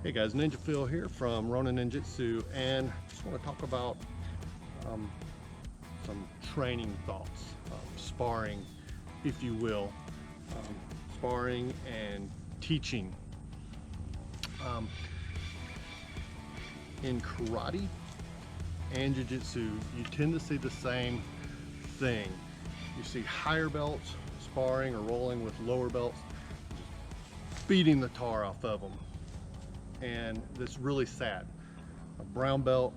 Hey guys, Ninja Phil here from Ronin Ninjutsu, and just want to talk about some training thoughts, sparring, if you will, sparring and teaching. In karate and jiu-jitsu, you tend to see the same thing. You see higher belts sparring or rolling with lower belts, just beating the tar off of them. And that's really sad. A brown belt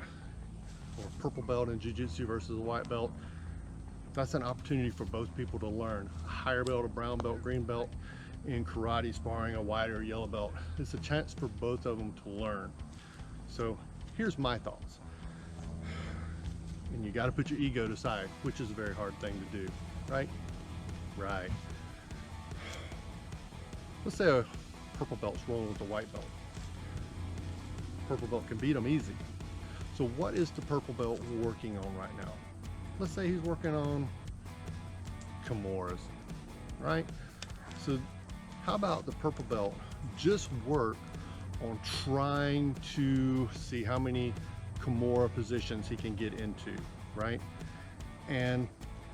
or a purple belt in jiu-jitsu versus a white belt, that's an opportunity for both people to learn. A higher belt, a brown belt, green belt in karate sparring, a white or yellow belt. It's a chance for both of them to learn. So here's my thoughts. And you got to put your ego to the side, which is a very hard thing to do, right? Right. Let's say a purple belt's rolling with a white belt. Purple belt can beat them easy. So what is the purple belt working on right now? Let's say he's working on Kimuras, right? So how about the purple belt just work on trying to see how many Kimura positions he can get into, right? And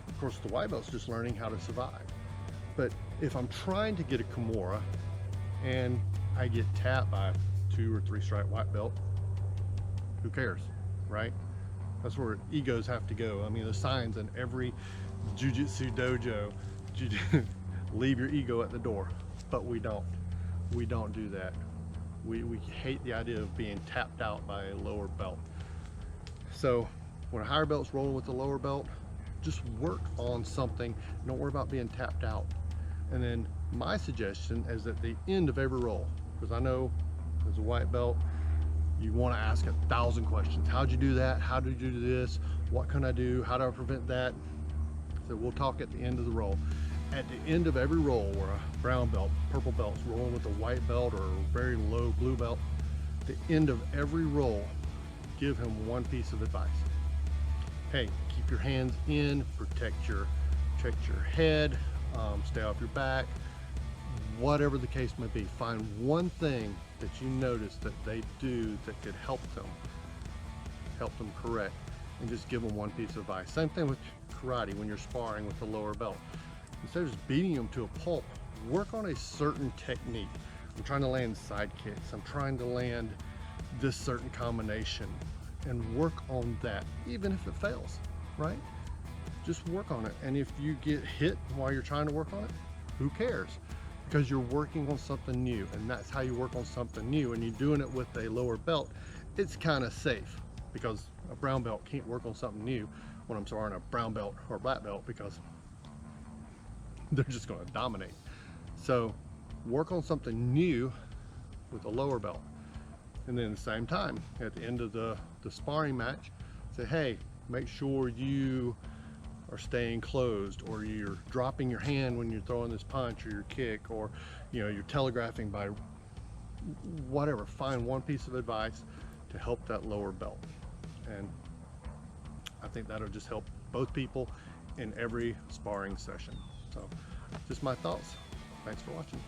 of course the white belt's just learning how to survive. But if I'm trying to get a Kimura and I get tapped by a 2 or 3 stripe white belt, who cares, right? That's where egos have to go. I mean, the signs in every jiu-jitsu dojo, leave your ego at the door, but we don't do that. We hate the idea of being tapped out by a lower belt. So when a higher belt's rolling with the lower belt, just work on something. Don't worry about being tapped out. And then my suggestion is at the end of every roll, because I know as a white belt, you want to ask 1,000 questions. How'd you do that? How did you do this? What can I do? How do I prevent that? So we'll talk at the end of the roll. At the end of every roll where a brown belt, purple belt's rolling with a white belt or a very low blue belt, the end of every roll, give him one piece of advice. Hey, keep your hands in, protect your head, stay off your back, whatever the case may be. Find one thing that you notice that they do that could help them correct, and just give them one piece of advice. Same thing with karate when you're sparring with the lower belt. Instead of just beating them to a pulp, work on a certain technique. I'm trying to land side kicks. I'm trying to land this certain combination, and work on that, even if it fails, right? Just work on it. And if you get hit while you're trying to work on it, who cares? Because you're working on something new, and that's how you work on something new. And you're doing it with a lower belt, it's kind of safe, because a brown belt can't work on something new when I'm sparring a brown belt or black belt, because they're just going to dominate. So work on something new with a lower belt, and then at the same time at the end of the sparring match, say, hey, make sure you are staying closed, or you're dropping your hand when you're throwing this punch or your kick, or you're telegraphing by whatever. Find one piece of advice to help that lower belt, and I think that'll just help both people in every sparring session. So just my thoughts. Thanks for watching.